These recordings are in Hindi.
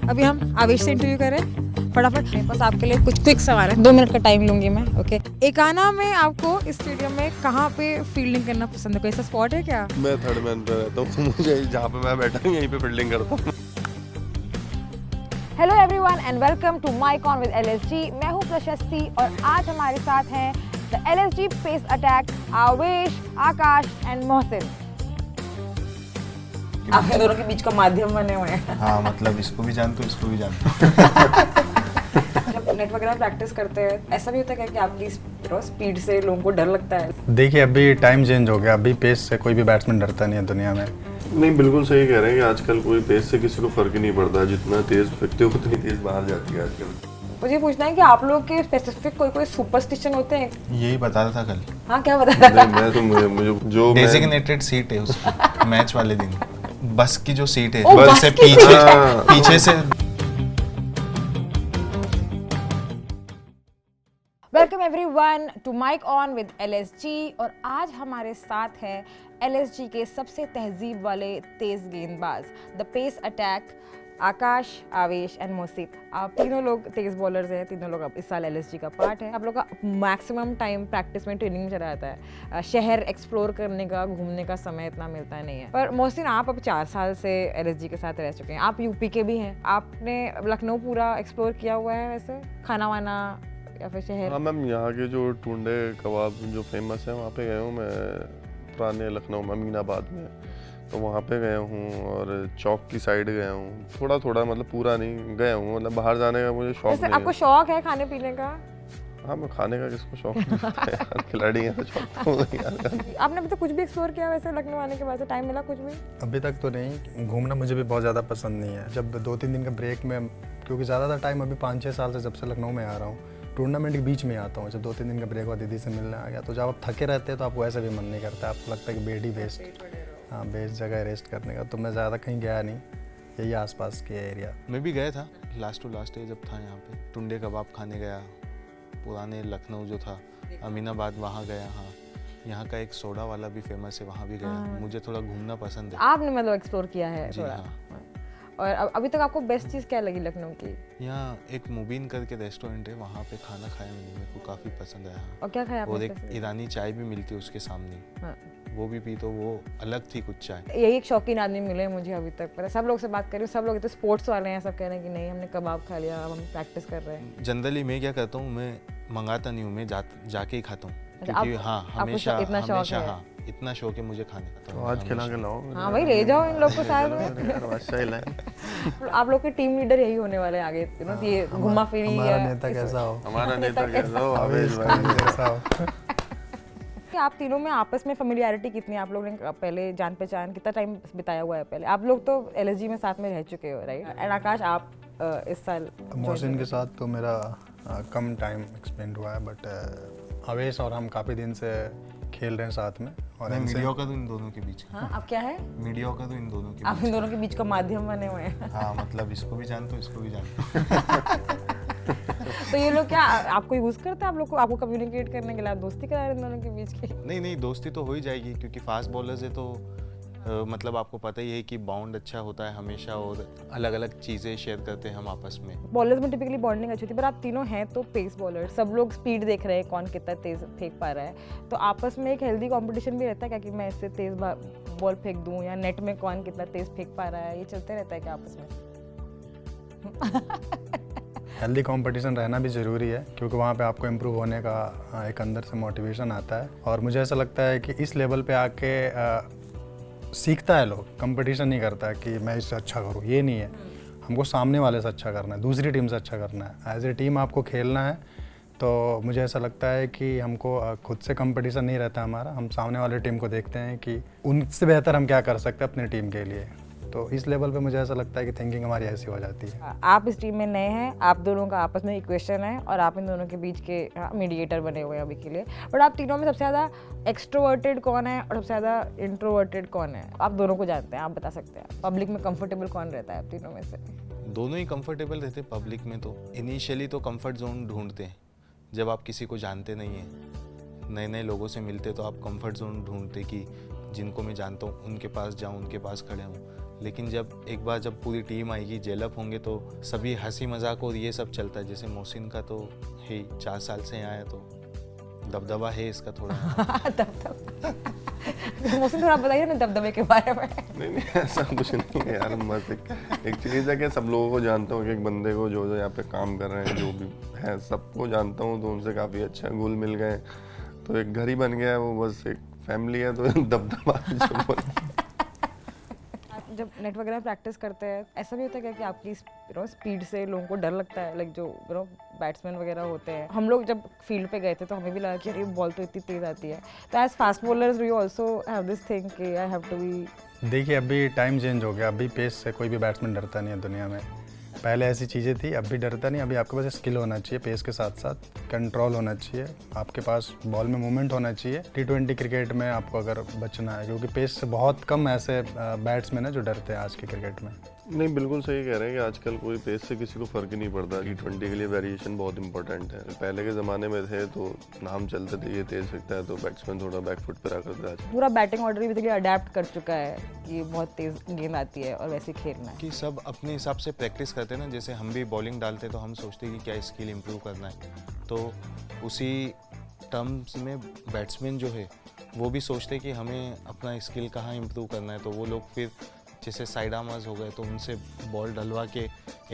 अभी हम आवेश से इंटरव्यू कर रहे हैं। फटाफट मेरे पास आपके लिए कुछ क्विक सवाल है, 2 मिनट का टाइम लूंगी मैं। ओके, एकाना में आपको इस स्टेडियम में कहाँ पे फील्डिंग करना पसंद है? कोई ऐसा स्पॉट है क्या? मैं थर्ड मैन पे रहता हूँ, तो मुझे जहाँ पे मैं बैठा हूँ यहीं पे फील्डिंग करता हूँ। Hello everyone and welcome to mic on with LSG. मैं हूँ प्रशस्ति और आज हमारे साथ हैं द एलएसजी पेस अटैक आवेश, आकाश एंड मोहसिन। आप दोनों के बीच का माध्यम बने हुए हैं। हाँ, मतलब इसको भी जानते हो, इसको भी जानते हो। जब नेट वगैरह प्रैक्टिस करते हैं, ऐसा भी होता है कि आपकी स्पीड से लोगों को डर लगता है? देखिए, अभी टाइम चेंज हो गया, अभी पेस से कोई भी बैट्समैन डरता नहीं है दुनिया में। नहीं, बिल्कुल सही कह रहे हैं कि आजकल कोई पेस से किसी को फर्क ही नहीं पड़ता, जितना तेज फेंकते हो उतनी तेज बाहर जाती है आजकल। मुझे पूछना है कि आप लोग के स्पेसिफिक कोई सुपरस्टिशन होते हैं? यही बता रहा था कल। हाँ, क्या बता रहा था? नहीं, मैं तो मुझे जो डेजिग्नेटेड सीट है उसकी मैच वाले दिन, बस की जो सीट है, ओ, बस बस से की सीट है। पीछे से। Welcome everyone to mic on with LSG. और आज हमारे साथ है एलएसजी के सबसे तहजीब वाले तेज गेंदबाज, द पेस अटैक, आकाश, आवेश एंड मोहसिन। आप तीनों लोग तेज बॉलर्स हैं, तीनों लोग अब इस साल एलएसजी का पार्ट है। आप लोग का मैक्सिमम टाइम प्रैक्टिस में, ट्रेनिंग में चला जाता है। शहर एक्सप्लोर करने का, घूमने का समय इतना मिलता नहीं है। पर मोहसिन, आप अब 4 साल से एलएसजी के साथ रह चुके हैं, आप यूपी के भी हैं। आपने लखनऊ पूरा एक्सप्लोर किया हुआ है वैसे, खाना वाना या फिर शहर? हाँ मैम, यहाँ के जो टुंडे कबाब जो फेमस है वहाँ पे गया हूँ मैं, पुराने लखनऊ में अमीनाबाद में, तो वहाँ पे गया हूँ। और चौक की साइड गया हूँ, थोड़ा थोड़ा, मतलब पूरा नहीं गया हूँ, मतलब बाहर जाने का मुझे शौक नहीं आपको है। शौक है खाने पीने का? हाँ, मैं खाने का किसको शौक नहीं होता है यार, खिलाड़ी है तो शौक तो होगा यार। आपने अभी तक कुछ भी एक्सप्लोर किया वैसे लखनऊ आने के बाद से? टाइम मिला कुछ भी? अभी तक तो नहीं, घूमना मुझे भी बहुत ज़्यादा पसंद नहीं है। जब 2-3 दिन का ब्रेक में, क्योंकि ज़्यादातर टाइम अभी 5-6 साल से जब से लखनऊ में आ रहा हूँ, टूर्नामेंट के बीच में आता हूँ। जब 2-3 दिन का ब्रेक हुआ, दीदी से मिलने आ गया, तो जब आप थके रहते हैं तो आपको ऐसा भी मन नहीं करता, आपको लगता है कि बेड ही बेस्ट, हाँ बेस्ट जगह रेस्ट करने का। तो मैं ज़्यादा कहीं गया नहीं, यही आसपास के एरिया। मैं भी गया था लास्ट टू लास्ट डे जब था यहाँ पे, टुंडे कबाब खाने गया, पुराने लखनऊ जो था अमीनाबाद वहाँ गया। हाँ, यहाँ का एक सोडा वाला भी फेमस है, वहाँ भी गया। मुझे थोड़ा घूमना पसंद है। आपने मतलब एक्सप्लोर किया है जी थोड़ा? हाँ। और अभी तक आपको बेस्ट चीज़ क्या लगी लखनऊ की? यहाँ एक मुबीन करके रेस्टोरेंट है, वहाँ पे खाना खाया मैंने, मेरे को काफ़ी पसंद आया। और क्या खाया आपने? और एक ईरानी चाय भी मिलती है उसके सामने, हाँ। वो भी पी तो वो अलग थी कुछ चाय। यही एक शौकीन आदमी मिले मुझे अभी तक, पर सब लोग से बात कर रही हूँ, सब लोग तो स्पोर्ट्स वाले हैं, सब कह रहे हैं कि नहीं हमने कबाब खा लिया, अब हम प्रैक्टिस कर रहे हैं। जनरली मैं क्या करता हूँ, मैं मंगाता नहीं हूँ, मैं जाके ही खाता हूँ, क्योंकि हाँ हमेशा हाँ इतना शौक है मुझे खाने का। तो आज खिला के लाओ। हाँ भाई, ले जाओ इन लोग को साथ में। आप लोग के टीम लीडर यही होने वाले आगे, ये घुमा फिरी। हमारा नेता कैसा हो, हमारा नेता कैसा हो, आवेश कैसा हो। आप तीनों में आपस में फेमिलियरिटी कितनी है? आप लोग ने पहले जान पहचान कितना टाइम बिताया हुआ है पहले? आप लोग तो एलएसजी में साथ में रह चुके हो, राइट? एंड आकाश, आप इस साल? मोहसिन के साथ तो मेरा कम टाइम एक्सपेंड हुआ है, बट आवेश और हम काफ़ी दिन से खेल रहे हैं साथ में। और मैं मीडिया का तो इन दोनों के बीच, हाँ, आप क्या है? मीडिया का तो इन दोनों के आप इन दोनों के बीच का माध्यम बने हुए हैं। हाँ, मतलब इसको भी जानते हो, इसको भी जानते हो। तो ये लोग क्या आपको यूज करते हैं? आप लोग को, आपको कम्युनिकेट करने के लिए, आप दोस्ती करा रहे हैं इन दोनों के बीच की? नहीं, दोस्ती तो हो ही जाएगी, क्योंकि फास्ट बॉलर्स है तो मतलब आपको पता ही है कि बाउंड अच्छा होता है हमेशा, और अलग अलग चीज़ें शेयर करते हैं हम आपस में। बॉलर्स में टिपिकली बॉन्डिंग अच्छी होती है, पर आप तीनों हैं तो पेस बॉलर, सब लोग स्पीड देख रहे हैं कौन कितना तेज फेंक पा रहा है, तो आपस में एक हेल्दी कंपटीशन भी रहता है क्या कि मैं इससे तेज बॉल फेंक दूं, या नेट में कौन कितना तेज फेंक पा रहा है, ये चलते रहता है क्या आपस में? हेल्दी कंपटीशन रहना भी ज़रूरी है, क्योंकि वहाँ पे आपको इम्प्रूव होने का एक अंदर से मोटिवेशन आता है। और मुझे ऐसा लगता है कि इस लेवल पे आके सीखता है लोग, कंपटीशन नहीं करता कि मैं इससे अच्छा करूँ, ये नहीं है। हमको सामने वाले से अच्छा करना है, दूसरी टीम से अच्छा करना है, एज ए टीम आपको खेलना है। तो मुझे ऐसा लगता है कि हमको खुद से कंपटीशन नहीं रहता हमारा, हम सामने वाले टीम को देखते हैं कि उनसे बेहतर हम क्या कर सकते हैं अपनी टीम के लिए। तो इस लेवल पे मुझे ऐसा लगता है कि थिंकिंग हमारी ऐसी हो जाती है। आप इस टीम में नए हैं, आप दोनों का आपस में इक्वेशन है, और आप इन दोनों के बीच के मीडिएटर बने हुए हैं अभी के लिए। बट आप तीनों में सबसे ज़्यादा एक्सट्रोवर्टेड कौन है और सबसे ज़्यादा इंट्रोवर्टेड कौन है? आप दोनों को जानते हैं, आप बता सकते हैं पब्लिक में कंफर्टेबल कौन रहता है आप तीनों में से? दोनों ही कंफर्टेबल रहते हैं पब्लिक में। तो इनिशियली तो कंफर्ट जोन ढूंढते हैं, जब आप किसी को जानते नहीं हैं, नए नए लोगों से मिलते तो आप कंफर्ट जोन ढूंढते कि जिनको मैं जानता हूँ उनके पास जाऊँ, उनके पास खड़े हूँ। लेकिन जब एक बार जब पूरी टीम आएगी, जेलअप होंगे तो सभी हंसी मजाक और ये सब चलता है। जैसे मोहसिन का तो है ही, 4 साल से यहाँ आया तो दबदबा है इसका थोड़ा। मोहसिन थोड़ा बताइए ना दबदबे के बारे में। नहीं ऐसा कुछ नहीं है यार, मस्त एक चीज़ है कि सब लोगों को जानता हूँ, कि एक बंदे को जो जो यहाँ पे काम कर रहे हैं जो भी है सबको जानता हूँ, तो उनसे काफ़ी अच्छा घुल मिल गए, तो एक घर ही बन गया है वो, बस एक फैमिली है, तो दबदबा जो बोलते हैं। आप जब नेट वगैरह प्रैक्टिस करते हैं ऐसा भी होता है क्या कि आपकी स्पीड से लोगों को डर लगता है, लाइक जो बैट्समैन वगैरह होते हैं? हम लोग जब फील्ड पे गए थे तो हमें भी लगा कि अरे बॉल तो इतनी तेज आती है, तो as fast bowlers you also have this thing कि आई हैव टू बी। देखिए अभी टाइम चेंज हो गया, अभी पेस से कोई भी बैट्समैन डरता नहीं है दुनिया में। पहले ऐसी चीज़ें थी, अब भी डरता नहीं। अभी आपके पास स्किल होना चाहिए, पेस के साथ साथ कंट्रोल होना चाहिए, आपके पास बॉल में मूवमेंट होना चाहिए। T20 क्रिकेट में आपको अगर बचना है, क्योंकि पेस से बहुत कम ऐसे बैट्समैन हैं जो डरते हैं आज के क्रिकेट में। नहीं बिल्कुल सही कह रहे हैं कि आजकल कोई पेस से किसी को फ़र्क ही नहीं पड़ता। T20 के लिए वेरिएशन बहुत इंपॉर्टेंट है। पहले के ज़माने में थे तो नाम चलते थे ये तेज फेंकता है, तो बैट्समैन थोड़ा बैक फुट पे रखा था। आज पूरा बैटिंग ऑर्डर भी बेसिकली अडेप्ट कर चुका है कि बहुत तेज गेंद आती है और वैसे खेलना है। कि सब अपने हिसाब से प्रैक्टिस करते हैं ना। जैसे हम भी बॉलिंग डालते हैं तो हम सोचते हैं कि क्या स्किल इंप्रूव करना है, तो उसी टर्म्स में बैट्समैन जो है वो भी सोचते हैं कि हमें अपना स्किल कहाँ इंप्रूव करना है। तो वो लोग फिर जैसे साइड आर्मर्स हो गए तो उनसे बॉल डलवा के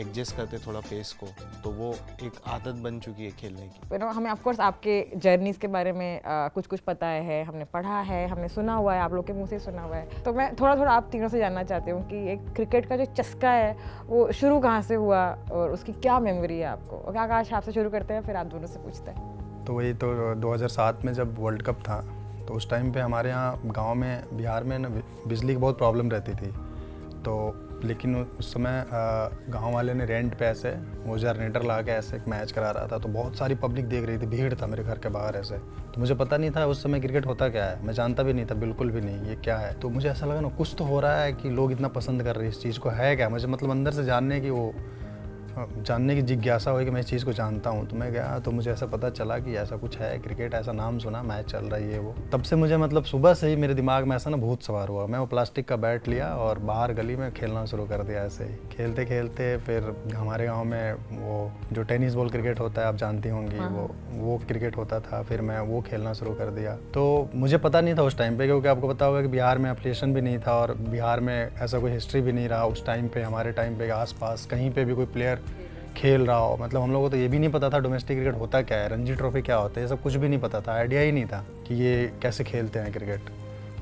एडजस्ट करते थोड़ा पेस को, तो वो एक आदत बन चुकी है खेलने की। हमें ऑफ कोर्स आपके जर्नीज के बारे में कुछ कुछ पता है, हमने पढ़ा है, हमने सुना हुआ है, आप लोग के मुंह से सुना हुआ है। तो मैं थोड़ा थोड़ा आप तीनों से जानना चाहती हूँ कि एक क्रिकेट का जो चस्का है वो शुरू कहाँ से हुआ और उसकी क्या मेमोरी है आपको? और आकाश आपसे शुरू करते हैं, फिर आप दोनों से पूछते हैं। तो वही तो 2007 में जब वर्ल्ड कप था तो उस टाइम पे हमारे यहाँ गांव में, बिहार में ना बिजली की बहुत प्रॉब्लम रहती थी। तो लेकिन उस समय गांव वाले ने रेंट पे ऐसे वो जनरेटर ला के ऐसे एक मैच करा रहा था, तो बहुत सारी पब्लिक देख रही थी, भीड़ था मेरे घर के बाहर ऐसे। तो मुझे पता नहीं था उस समय क्रिकेट होता क्या है, मैं जानता भी नहीं था बिल्कुल भी नहीं ये क्या है। तो मुझे ऐसा लगा ना कुछ तो हो रहा है कि लोग इतना पसंद कर रहे हैं इस चीज़ को, है क्या? मुझे मतलब अंदर से जानने की जिज्ञासा हुई कि मैं इस चीज़ को जानता हूँ। तो मैं गया तो मुझे ऐसा पता चला कि ऐसा कुछ है क्रिकेट, ऐसा नाम सुना, मैच चल रहा है ये वो। तब से मुझे मतलब सुबह से ही मेरे दिमाग में ऐसा ना भूत सवार हुआ। मैं वो प्लास्टिक का बैट लिया और बाहर गली में खेलना शुरू कर दिया। ऐसे ही खेलते खेलते फिर हमारे गाँव में वो जो टेनिस बॉल क्रिकेट होता है आप जानती होंगी, वो क्रिकेट होता था। फिर मैं वो खेलना शुरू कर दिया। तो मुझे पता नहीं था उस टाइम पे, क्योंकि आपको पता होगा कि बिहार में एप्लीकेशन भी नहीं था और बिहार में ऐसा कोई हिस्ट्री भी नहीं रहा उस टाइम पे। हमारे टाइम पे आसपास कहीं पे भी कोई प्लेयर खेल रहा हो, मतलब हम लोगों को तो ये भी नहीं पता था डोमेस्टिक क्रिकेट होता क्या है, रणजी ट्रॉफी क्या होता है, ये सब कुछ भी नहीं पता था, आइडिया ही नहीं था कि ये कैसे खेलते हैं क्रिकेट।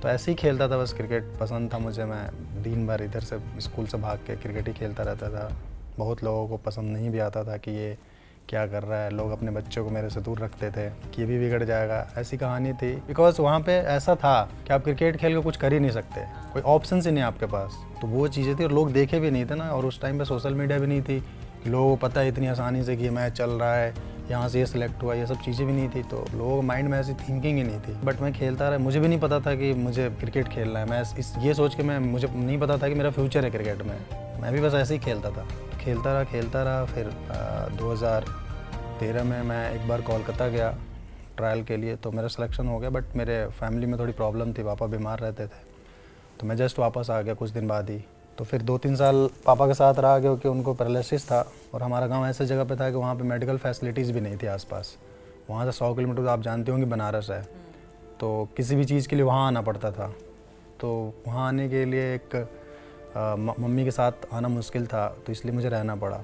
तो ऐसे ही खेलता था, बस क्रिकेट पसंद था मुझे। मैं दिन भर इधर से स्कूल से भाग के क्रिकेट ही खेलता रहता था। बहुत लोगों को पसंद नहीं भी आता था कि ये क्या कर रहा है। लोग अपने बच्चों को मेरे से दूर रखते थे कि ये भी बिगड़ जाएगा, ऐसी कहानी थी। बिकॉज वहाँ पे ऐसा था कि आप क्रिकेट खेल के कुछ कर ही नहीं सकते, कोई ऑप्शन ही नहीं आपके पास। तो वो चीज़ें थी और लोग देखे भी नहीं थे ना। और उस टाइम पे सोशल मीडिया भी नहीं थी कि लोगों को पता है इतनी आसानी से कि मैच चल रहा है, यहाँ से ये सिलेक्ट हुआ, ये सब चीज़ें भी नहीं थी। तो लोगों के माइंड में ऐसी थिंकिंग ही नहीं थी। बट मैं खेलता रहा, मुझे भी नहीं पता था कि मुझे क्रिकेट खेलना है। मैं ये सोच के मुझे नहीं पता था कि मेरा फ्यूचर है क्रिकेट में। मैं भी बस ऐसे ही खेलता था, खेलता रहा। फिर 2013 में मैं एक बार कोलकाता गया ट्रायल के लिए, तो मेरा सिलेक्शन हो गया। बट मेरे फैमिली में थोड़ी प्रॉब्लम थी, पापा बीमार रहते थे, तो मैं जस्ट वापस आ गया कुछ दिन बाद ही। तो फिर 2-3 साल पापा के साथ रहा, क्योंकि उनको पैरालिसिस था और हमारा गांव ऐसे जगह पे था कि वहाँ पे मेडिकल फैसिलिटीज़ भी नहीं थी आसपास। वहाँ से 100 किलोमीटर तो आप जानते होंगे बनारस है, तो किसी भी चीज़ के लिए वहाँ आना पड़ता था। तो वहाँ आने के लिए एक मम्मी के साथ आना मुश्किल था, तो इसलिए मुझे रहना पड़ा।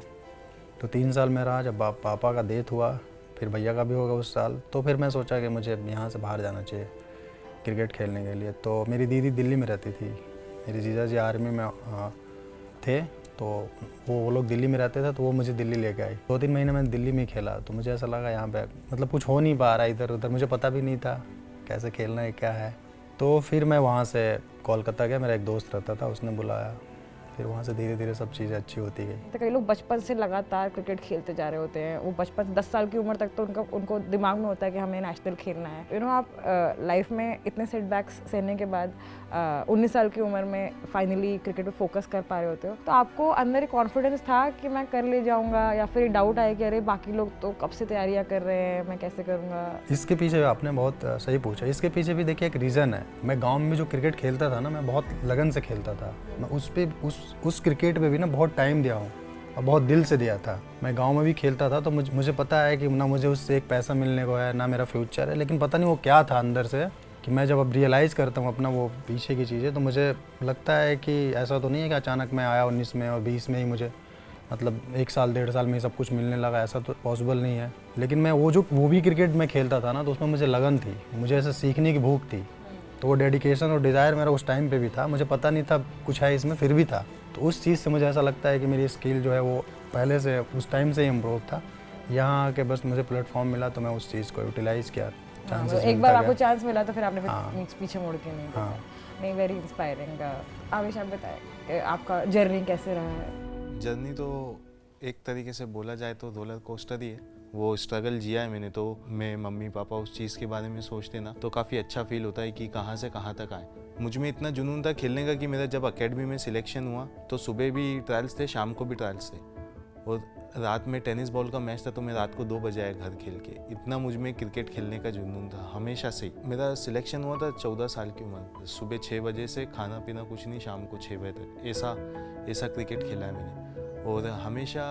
तो 3 साल में रहा। जब पापा का डेथ हुआ, फिर भैया का भी होगा उस साल, तो फिर मैं सोचा कि मुझे यहाँ से बाहर जाना चाहिए क्रिकेट खेलने के लिए। तो मेरी दीदी दिल्ली में रहती थी, मेरे जीजा जी आर्मी में थे, तो वो लोग दिल्ली में रहते थे, तो वो मुझे दिल्ली लेके आई। 2-3 महीने मैंने दिल्ली में खेला। तो मुझे ऐसा लगा यहाँ पे मतलब कुछ हो नहीं पा रहा, इधर उधर मुझे पता भी नहीं था कैसे खेलना है क्या है। तो फिर मैं वहाँ से कोलकाता गया, मेरा एक दोस्त रहता था, उसने बुलाया। फिर वहाँ से धीरे धीरे सब चीज़ें अच्छी होती गई। तो कई लोग बचपन से लगातार क्रिकेट खेलते जा रहे होते हैं, वो बचपन से 10 साल की उम्र तक तो उनको दिमाग में होता है कि हमें नेशनल खेलना है। यू नो आप लाइफ में इतने सेटबैक्स सहने के बाद 19 साल की उम्र में फाइनली क्रिकेट पे फोकस कर पा रहे होते हो, तो आपको अंदर एक कॉन्फिडेंस था कि मैं कर ले जाऊँगा, या फिर डाउट आया कि अरे बाकी लोग तो कब से तैयारियाँ कर रहे हैं, मैं कैसे करूँगा? इसके पीछे आपने बहुत सही पूछा। इसके पीछे भी देखिए एक रीज़न है। मैं गांव में जो क्रिकेट खेलता था ना, मैं बहुत लगन से खेलता था। मैं उस क्रिकेट पे भी ना बहुत टाइम दिया हूँ और बहुत दिल से दिया था। मैं गांव में भी खेलता था तो मुझे पता है कि ना मुझे उससे एक पैसा मिलने को है, ना मेरा फ्यूचर है, लेकिन पता नहीं वो क्या था अंदर से कि मैं जब अब रियलाइज़ करता हूँ अपना वो पीछे की चीज़ें, तो मुझे लगता है कि ऐसा तो नहीं है कि अचानक मैं आया 19 में और 20 में ही मुझे मतलब 1 साल 1.5 साल में सब कुछ मिलने लगा, ऐसा तो पॉसिबल नहीं है। लेकिन मैं वो भी क्रिकेट में खेलता था ना, तो उसमें मुझे लगन थी, मुझे ऐसे सीखने की भूख थी, तो वो डेडिकेशन और डिज़ायर मेरा उस टाइम पे भी था। मुझे पता नहीं था कुछ है इसमें, फिर भी था। तो उस चीज़ से मुझे ऐसा लगता है कि मेरी स्किल जो है वो पहले से उस टाइम से ही इम्प्रूव था। यहाँ आके बस मुझे प्लेटफॉर्म मिला तो मैं उस चीज़ को यूटिलाइज़ किया। चांसेस एक बार आपको चांस मिला तो फिर आपने पीछे मुड़ के नहीं देखा। हाँ। नहीं, वेरी इंस्पायरिंग। आवेश, आप बताएं आपका जर्नी कैसे रहा है? जर्नी तो एक तरीके से बोला जाए तो रोलर कोस्टर ही है। वो स्ट्रगल जिया है मैंने, तो मैं मम्मी पापा उस चीज़ के बारे में सोचते ना तो काफ़ी अच्छा फील होता है कि कहाँ से कहाँ तक आए। मुझ में इतना जुनून था खेलने का कि मेरा जब एकेडमी में सिलेक्शन हुआ तो सुबह भी ट्रायल्स थे, शाम को भी ट्रायल्स थे, और रात में टेनिस बॉल का मैच था तो मैं रात को 2 बजे आया घर खेल के। इतना मुझ में क्रिकेट खेलने का जुनून था हमेशा से ही। मेरा सिलेक्शन हुआ था 14 साल की उम्र, सुबह 6 बजे से खाना पीना कुछ नहीं, शाम को 6 बजे तक, ऐसा क्रिकेट खेला है मैंने और हमेशा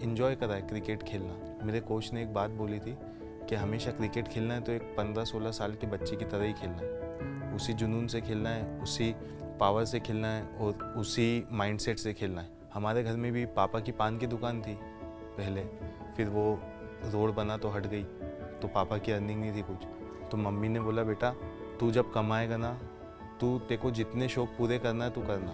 इंजॉय करा है क्रिकेट खेलना। मेरे कोच ने एक बात बोली थी कि हमेशा क्रिकेट खेलना है तो एक 15-16 साल के बच्चे की तरह ही खेलना है, उसी जुनून से खेलना है, उसी पावर से खेलना है और उसी माइंडसेट से खेलना है। हमारे घर में भी पापा की पान की दुकान थी पहले, फिर वो रोड बना तो हट गई, तो पापा की अर्निंग नहीं थी कुछ, तो मम्मी ने बोला बेटा तू जब कमाएगा ना, तू तेरे को जितने शौक पूरे करना है तू करना,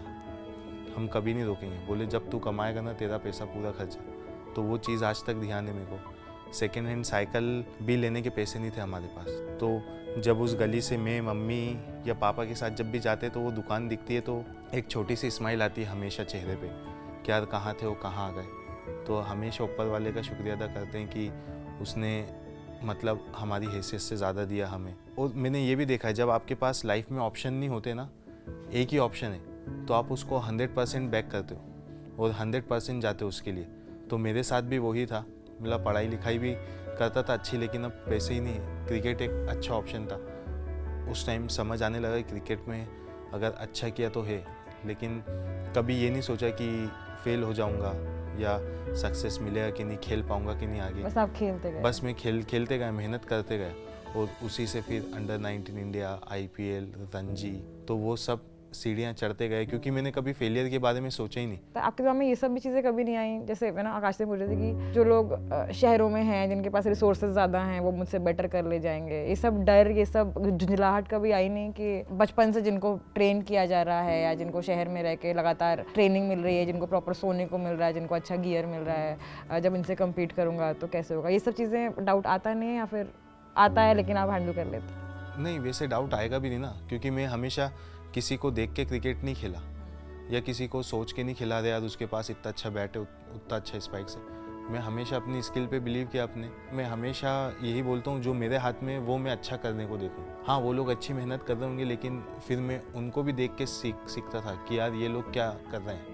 हम कभी नहीं रोकेंगे। बोले जब तू कमाएगा ना तेरा पैसा पूरा खर्चा। तो वो चीज़ आज तक ध्यान है मेरे को। सेकेंड हैंड साइकिल भी लेने के पैसे नहीं थे हमारे पास, तो जब उस गली से मैं मम्मी या पापा के साथ जब भी जाते तो वो दुकान दिखती है तो एक छोटी सी स्माइल आती है हमेशा चेहरे पे कि यार कहाँ थे वो, कहाँ आ गए। तो हमेशा ऊपर वाले का शुक्रिया अदा करते हैं कि उसने मतलब हमारी हैसियत से ज़्यादा दिया हमें। और मैंने ये भी देखा है जब आपके पास लाइफ में ऑप्शन नहीं होते ना, एक ही ऑप्शन है, तो आप उसको 100% बैक करते हो और 100% जाते हो उसके लिए। तो मेरे साथ भी वही था, मतलब पढ़ाई लिखाई भी करता था अच्छी, लेकिन अब पैसे ही नहीं है। क्रिकेट एक अच्छा ऑप्शन था उस टाइम, समझ आने लगा क्रिकेट में अगर अच्छा किया तो है, लेकिन कभी ये नहीं सोचा कि फेल हो जाऊंगा या सक्सेस मिलेगा कि नहीं, खेल पाऊंगा कि नहीं आगे। बस आप खेलते गए? बस मैं खेलते गए, मेहनत करते गए और उसी से फिर अंडर 19 इंडिया, IPL, रणजी, तो वो सब सीढ़ियाँ चढ़ते गए क्योंकि मैंने कभी फेलियर के बारे में सोचा ही नहीं। तो आपके दिमाग में ये सब भी चीज़ें कभी नहीं आई? जैसे मैं ना आकाश से पूछ रही थी कि जो लोग शहरों में हैं, जिनके पास रिसोर्सेज ज़्यादा हैं, वो मुझसे बेटर कर ले जाएंगे, ये सब डर, ये सब झुंझलाहट कभी आई नहीं कि बचपन से जिनको ट्रेन किया जा रहा है या जिनको शहर में रह के लगातार ट्रेनिंग मिल रही है, जिनको प्रॉपर सोने को मिल रहा है, जिनको अच्छा गियर मिल रहा है, जब इनसे कम्पीट करूँगा तो कैसे होगा? ये सब चीज़ें डाउट आता नहीं है या फिर आता है लेकिन आप हैंडल कर लेते? नहीं, वैसे डाउट आएगा भी नहीं ना, क्योंकि मैं हमेशा किसी को देख के क्रिकेट नहीं खेला या किसी को सोच के नहीं खिला दे यार उसके पास इतना अच्छा बैट है, उतना अच्छा स्पाइक है। मैं हमेशा अपनी स्किल पे बिलीव किया अपने। मैं हमेशा यही बोलता हूँ जो मेरे हाथ में वो मैं अच्छा करने को देखूँ। हाँ, वो लोग अच्छी मेहनत कर रहे होंगे, लेकिन फिर मैं उनको भी देख के सीखता था कि यार ये लोग क्या कर रहे हैं,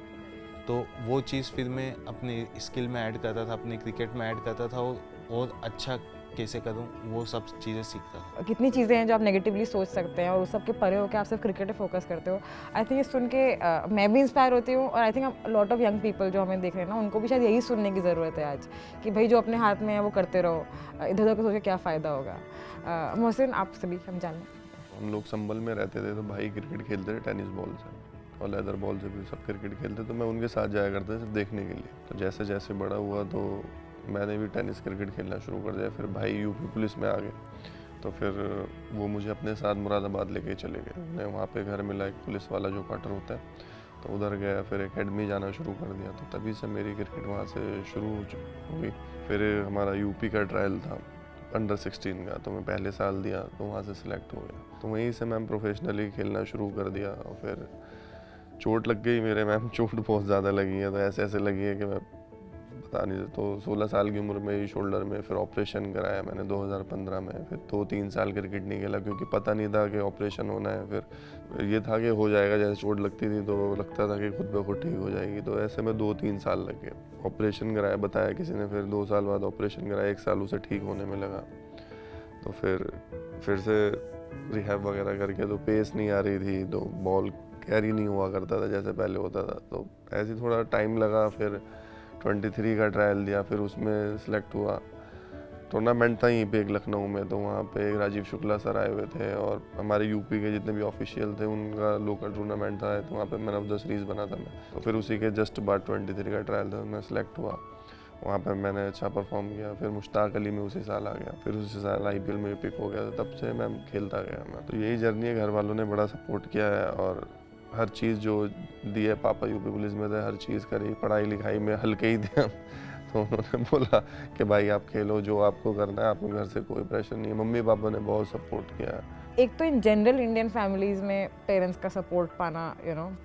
तो वो चीज़ फिर मैं अपने स्किल में ऐड करता था, अपने क्रिकेट में ऐड करता था और अच्छा कैसे करूं वो सब चीज़ें सीखता था। कितनी चीज़ें हैं जो आप नेगेटिवली सोच सकते हैं और उस सब के परे होकर आप सिर्फ क्रिकेट पे फोकस करते हो। आई थिंक ये सुन के मैं भी इंस्पायर होती हूँ और I think lot of young people जो हमें देख रहे हैं ना, उनको भी शायद यही सुनने की ज़रूरत है आज कि भाई जो अपने हाथ में है वो करते रहो, इधर उधर सोच के क्या फ़ायदा होगा। मोहसिन, आपसे भी हम जानें। हम लोग संभल में रहते थे तो भाई क्रिकेट खेलते थे टेनिस बॉल से और लेदर बॉल से भी सब क्रिकेट खेलते, तो मैं उनके साथ जाया करता था सिर्फ देखने के लिए। तो जैसे जैसे बड़ा हुआ तो मैंने भी टेनिस क्रिकेट खेलना शुरू कर दिया। फिर भाई यूपी पुलिस में आ गए तो फिर वो मुझे अपने साथ मुरादाबाद लेके चले गए। उन्हें वहाँ पे घर मिला एक पुलिस वाला जो क्वार्टर होता है, तो उधर गया, फिर एकेडमी जाना शुरू कर दिया। तो तभी से मेरी क्रिकेट वहाँ से शुरू हो गई। फिर हमारा यूपी का ट्रायल था अंडर 16 का, तो मैं पहले साल दिया तो वहाँ से सिलेक्ट हो गया। तो वहीं से मैं प्रोफेशनली खेलना शुरू कर दिया और फिर चोट लग गई मेरे मैम, चोट बहुत ज़्यादा लगी है, तो ऐसे ऐसे लगी है कि मैं बता नहीं सकता। तो 16 साल की उम्र में ही शोल्डर में फिर ऑपरेशन कराया मैंने 2015 में। फिर 2-3 साल क्रिकेट नहीं खेला क्योंकि पता नहीं था कि ऑपरेशन होना है। फिर ये था कि हो जाएगा, जैसे चोट लगती थी तो लगता था कि खुद ब खुद ठीक हो जाएगी। तो ऐसे में 2-3 साल लग गए। ऑपरेशन कराया, बताया किसी ने, फिर 2 साल बाद ऑपरेशन कराया, 1 साल उसे ठीक होने में लगा। तो फिर से रिहैब वगैरह करके तो पेस नहीं आ रही थी, तो बॉल कैरी नहीं हुआ करता था जैसे पहले होता था। तो ऐसे ही थोड़ा टाइम लगा। फिर 23 का ट्रायल दिया, फिर उसमें सिलेक्ट हुआ। टूर्नामेंट था यहीं पे एक लखनऊ में, तो वहाँ पे एक राजीव शुक्ला सर आए हुए थे और हमारे यूपी के जितने भी ऑफिशियल थे उनका लोकल टूर्नामेंट था, तो वहाँ पे मैन ऑफ द सीरीज़ बना था मैं। तो फिर उसी के जस्ट बाद 23 का ट्रायल था, मैं सिलेक्ट हुआ। वहाँ पे मैंने अच्छा परफॉर्म किया। फिर मुश्ताक अली में उसी साल आ गया, फिर उसी साल IPL में पिक हो गया। तो तब से मैं खेलता गया मैं। तो यही जर्नी है, घर वालों ने बड़ा सपोर्ट किया है और हर चीज़ जो दी है, पापा यूपी पुलिस में थे, हर चीज़ करी। पढ़ाई लिखाई में हल्के ही थे हम, तो उन्होंने बोला कि भाई आप खेलो, जो आपको करना है, आपको घर से कोई प्रेशर नहीं है। मम्मी पापा ने बहुत सपोर्ट किया है। एक तो इन जनरल इंडियन फैमिलीज़ में पेरेंट्स का सपोर्ट पाना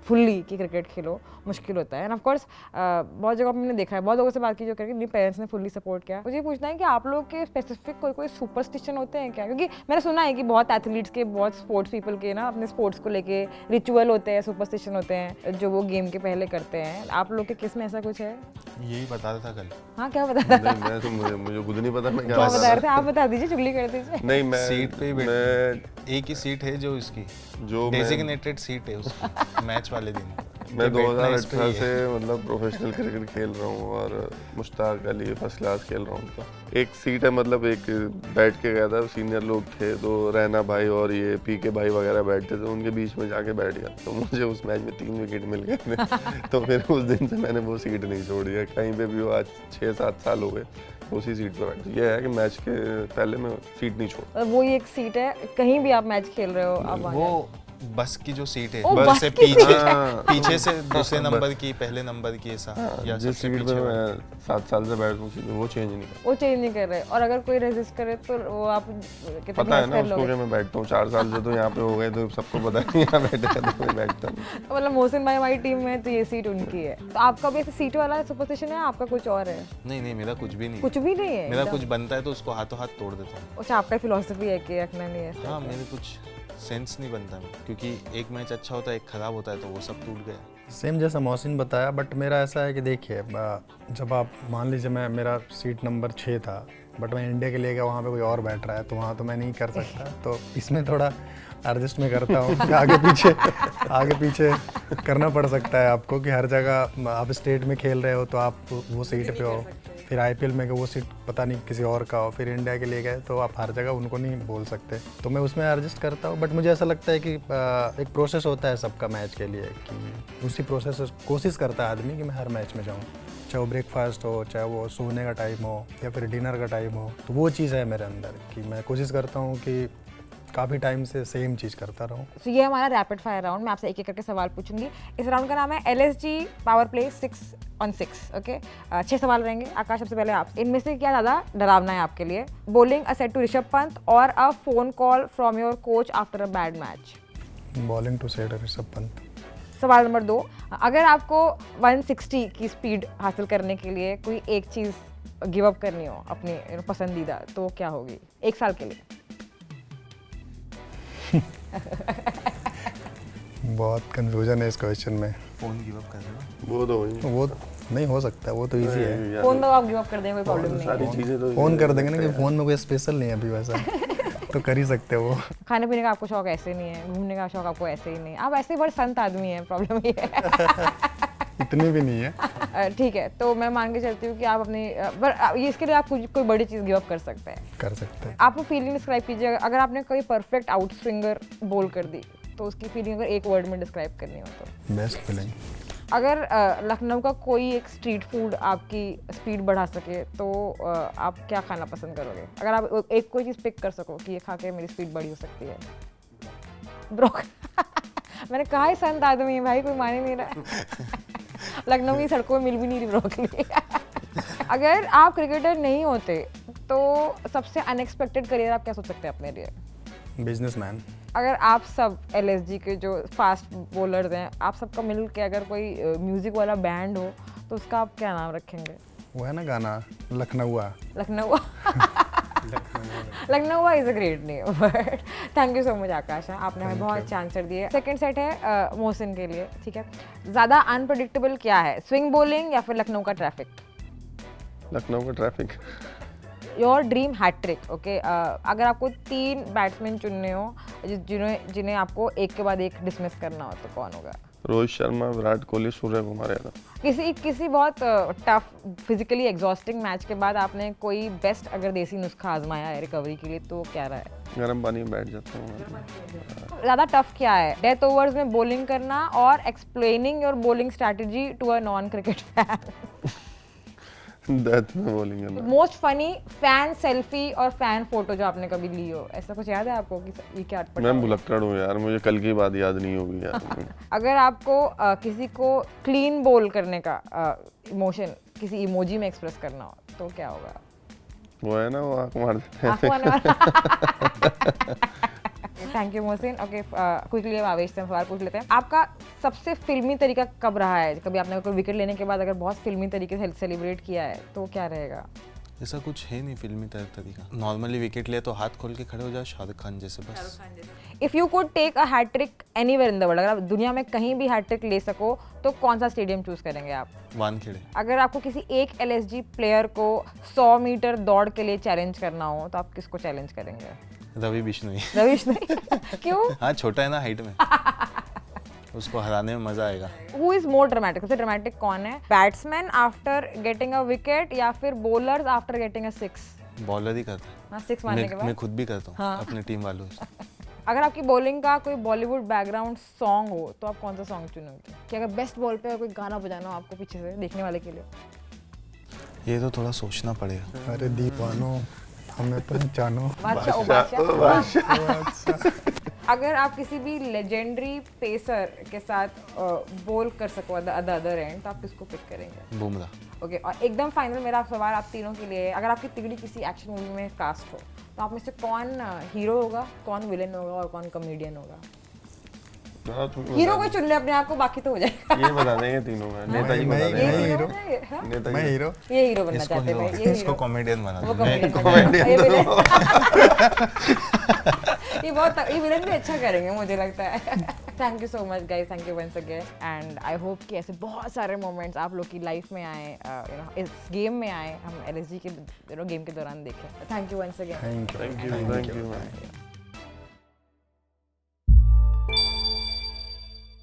फुल्ली कि क्रिकेट खेलो मुश्किल होता है। एंड ऑफ कोर्स बहुत जगह मैंने देखा है, बहुत लोगों से बात की जो कह रहे हैं पेरेंट्स ने फुल्ली सपोर्ट किया। मुझे पूछना है कि आप लोग के स्पेसिफिक कोई सुपरस्टिशन होते हैं क्या? क्योंकि मैंने सुना है कि बहुत एथलीट्स के, बहुत स्पोर्ट्स पीपल के ना अपने स्पोर्ट्स को लेके रिचुअल होते हैं, सुपरस्टिशन होते हैं जो वो गेम के पहले करते हैं। आप लोग के किस में ऐसा कुछ है? यही बता रहा था कल। हाँ, क्या बता रहा था? नहीं, मैं तो मुझे खुद नहीं पता मैं क्या बता रहे थे। आप बता दीजिए, चुगली कर दीजिए। नहीं, मैं सीट पे ही मैं एक ही सीट है जो इसकी जो डेजिग्नेटेड सीट है उसकी मैच वाले दिन। मैं ये बैठना इस पे 2018 ही से है। मतलब प्रोफेशनल क्रिकेट खेल रहा हूँ और मुश्ताक अली फर्स्ट क्लास खेल रहा हूँ। तो एक सीट है, मतलब एक बैठ के गया था, सीनियर लोग थे तो रैना भाई और ये PK भाई वगैरह बैठते थे, उनके बीच में जाके बैठ गया। तो मुझे उस मैच में 3 विकेट मिल गए थे। तो फिर उस दिन से मैंने वो सीट नहीं छोड़ी है कहीं पे भी हो। आज 6-7 साल हो गए उसी सीट पर बैठ। ये है कि मैच के पहले मैं सीट नहीं छोड़। वो एक सीट है, कहीं भी आप मैच खेल रहे हो आप वहाँ वो बस की जो सीट है, ओ, बस बस से की पीछे हाँ। पीछे से दूसरे नंबर की, पहले नंबर की, ऐसा या जिस सबसे सीट पीछे पे वाली। मैं 7 साल से बैठ हूँ वो चेंज नहीं कर। वो चेंज नहीं कर रहे। और अगर कोई रेजिस्ट करे तो वो आप कितने पता है ना कर उसको लोगे? कि मैं बैठता हूँ 4 साल से, तो यहाँ पे हो गए तो सबको पता नहीं यहाँ बैठे तो मैं बैठता हूँ। तो मतलब मोहसिन भाई हमारी टीम में तो ये सीट उनकी है। तो आपका भी ऐसे सीट वाला सुपरस्टिशन है, आपका कुछ और है? नहीं, मेरा कुछ भी नहीं। कुछ भी नहीं है मेरा एकदम? कुछ बनता है तो उसको हाथों हाथ तोड़ देता हूँ। अच्छा, आपका फिलॉसफी है कि रखना नहीं है? हाँ, मेरे कुछ सेंस नहीं बनता है, क्योंकि एक मैच अच्छा होता है, एक खराब होता है, तो वो सब टूट गया। सेम जैसा मोहसिन बताया, बट मेरा ऐसा है कि देखिए जब आप मान लीजिए मेरा सीट नंबर 6 था, बट मैं इंडिया के लिए गया, वहाँ पे कोई और बैठ रहा है तो वहाँ तो मैं नहीं कर सकता। तो इसमें थोड़ा एडजस्ट में करता हूँ कि आगे पीछे करना पड़ सकता है आपको कि हर जगह आप स्टेट में खेल रहे हो तो आप वो सीट पे हो, फिर IPL में वो सीट पता नहीं किसी और का हो, फिर इंडिया के लिए गए तो आप हर जगह उनको नहीं बोल सकते। तो मैं उसमें एडजस्ट करता हूँ। बट मुझे ऐसा लगता है कि एक प्रोसेस होता है सबका मैच के लिए, कि उसी प्रोसेस कोशिश करता है आदमी कि मैं हर मैच में जाऊँ, चाहे वो ब्रेकफास्ट हो, चाहे वो सोने का टाइम हो या फिर डिनर का टाइम हो। तो वो चीज़ है मेरे अंदर कि मैं कोशिश करता हूँ कि काफ़ी टाइम से सेम चीज़ करता रहूँ। तो ये हमारा रैपिड फायर राउंड। मैं आपसे एक एक करके सवाल पूछूंगी। इस राउंड का नाम है LSG power play 6 on 6। Okay, 6 सवाल रहेंगे। आकाश, सबसे पहले आप, इनमें से क्या ज़्यादा डरावना है आपके लिए? Bowling a set to Rishabh Pant और a phone call from your coach after a bad match? Bowling to set Rishabh Pant. सवाल नंबर 2, अगर आपको 160 की स्पीड हासिल करने के लिए कोई एक चीज़ गिव अप करनी हो अपनी पसंदीदा, तो क्या होगी 1 साल के लिए? बहुत कंफ्यूजन है इस क्वेश्चन में। फोन गिव अप कर देना। वो तो वही वो नहीं हो सकता, वो तो इजी है। फोन तो आप गिव अप कर देंगे, कोई प्रॉब्लम नहीं सारी है। चीज़ें तो फ़ोन कर देंगे ना, कि फ़ोन में कोई स्पेशल नहीं है अभी वैसा तो कर ही सकते हो। खाने पीने का आपको शौक ऐसे नहीं है, घूमने का शौक आपको ऐसे ही नहीं है, आप ऐसे ही बड़े संत आदमी हैं, प्रॉब्लम ये है। इतनी भी नहीं है। ठीक है, तो मैं मान के चलती हूँ कि आप अपनी पर ये इसके लिए आप कोई बड़ी चीज़ गिव अप कर सकते हैं। कर सकते हैं। आप वो फीलिंग डिस्क्राइब कीजिए। अगर आपने कोई परफेक्ट आउट स्विंगर बोल कर दी तो उसकी फीलिंग अगर एक वर्ड में डिस्क्राइब करनी हो तो? Best feeling. अगर लखनऊ का कोई एक स्ट्रीट फूड आपकी स्पीड बढ़ा सके तो आप क्या खाना पसंद करोगे? अगर आप एक कोई चीज़ पिक कर सको कि ये खा के मेरी स्पीड बढ़ी हो सकती है। मैंने कहा ही संत आदमी है भाई, कोई माने नहीं रहा। लखनऊ की सड़कों में मिल भी नहीं रही ब्रोकली। अगर आप क्रिकेटर नहीं होते तो सबसे अनएक्सपेक्टेड करियर आप क्या सोच सकते हैं अपने लिए? बिजनेसमैन। अगर आप सब LSG के जो फास्ट बॉलर्स हैं, आप सबका मिल के अगर कोई म्यूजिक वाला बैंड हो तो उसका आप क्या नाम रखेंगे? वो है ना गाना लखनऊआ। Lucknow Lucknow is a great name. But thank you so much Akash, आपने हमें बहुत अच्छे आंसर दिए। सेकंड सेट है मोहसिन के लिए, ठीक है। ज़्यादा अनप्रडिक्टेबल क्या है, स्विंग बॉलिंग या फिर लखनऊ का ट्रैफिक? लखनऊ का traffic. Your dream hattrick, okay. अगर आपको 3 बैट्समैन चुनने हो जिन्हें आपको एक के बाद एक डिसमिस करना हो तो कौन होगा? रोहित शर्मा, विराट कोहली, सूर्य कुमार यादव। किसी बहुत टफ फिजिकली एग्जॉस्टिंग मैच के बाद आपने कोई बेस्ट अगर देसी नुस्खा आजमाया है रिकवरी के लिए तो क्या रहा है? गर्म पानी में बैठ जाता हूँ। ज़्यादा टफ क्या है, डेथ ओवर्स में बॉलिंग करना और explaining your bowling strategy to a non cricket fan? Death में बॉलिंग करना। मोस्ट फनी फैन सेल्फी और फैन फोटो जो आपने कभी ली हो, ऐसा कुछ याद है आपको कि ये क्या अटपटा मैं हो? भुलक्कड़ हूँ यार, मुझे कल की बात याद नहीं होगी यार। अगर आपको किसी को क्लीन बोल करने का इमोशन किसी इमोजी में एक्सप्रेस करना हो तो क्या होगा? वो है ना, वो आँख मार देते हैं। आंखों वाला। Thank you Mohsin. Okay, quickly अब आवेश से सवाल पूछ लेते हैं। आपका सबसे फिल्मी तरीका कब रहा है? कभी आपने कोई विकेट लेने के बाद अगर बहुत फिल्मी तरीके से सेलिब्रेट किया है तो क्या रहेगा? ऐसा कुछ है नहीं फिल्मी तरीका। नॉर्मली विकेट ले तो हाथ खोल के खड़े हो जाओ शाहरुख खान जैसे बस। If you could take a hattrick anywhere in the world, अगर आप दुनिया में कहीं भी हैट्रिक ले सको तो कौन सा स्टेडियम चूज करेंगे आप? वानखेड़े। अगर आपको किसी एक LSG प्लेयर को 100 मीटर दौड़ के लिए चैलेंज करना हो तो आप किसको चैलेंज करेंगे? रवि बिश्नोई। रविश नहीं? क्यों? हाँ, छोटा है ना हाइट में, उसको हराने में मजा आएगा। Who is more dramatic? सबसे ड्रामेटिक कौन है? Batsman after getting a wicket या फिर bowlers after getting a 6? Bowler ही करता हाँ, 6 मारने के मैं बाद। खुद भी करता हूँ हाँ। अपने टीम वालों से। अगर आपकी बॉलिंग का कोई बॉलीवुड बैकग्राउंड सॉन्ग हो तो आप कौन सा सॉन्ग चुनोगे? कि अगर बेस्ट बॉल पे कोई गाना बजाना हो आपको पीछे से देखने वाले के लिए? ये तो थोड़ा सोचना पड़ेगा। अरे दीवानो हमें पहचानो। बादशाह, ओ बादशाह। अगर आप किसी भी लेजेंडरी पेसर के साथ बोल कर सको अदर एंड तो आप किसको पिक करेंगे? बुमराह। ओके, और एकदम फाइनल मेरा सवाल आप तीनों के लिए, अगर आपकी तिगड़ी किसी एक्शन मूवी में कास्ट हो तो आप में से कौन हीरो होगा, कौन विलेन होगा और कौन कॉमेडियन होगा? हाँ, तुम हीरो को चुन ले अपने आप को, बाकी तो हो जाएगा। ये बता देंगे तीनों में। नेताजी बता ये देंगे। Hero hero. है ये, हाँ? नेताजी। मैं हीरो। ये हीरो बनना चाहते हैं, ये इसको हीरो। कॉमेडियन बना वो दो। कॉमेडियन ये विलेन। ये विलेन भी अच्छा करेंगे मुझे लगता है। Thank you so much guys, thank you once again, and I hope कि ऐसे बहुत सारे मोमेंट्स आप लोग की लाइफ में आए, इस गेम में आए, हम LSG के गेम के दौरान देखें। Thank you once again. Thank you. Thank you.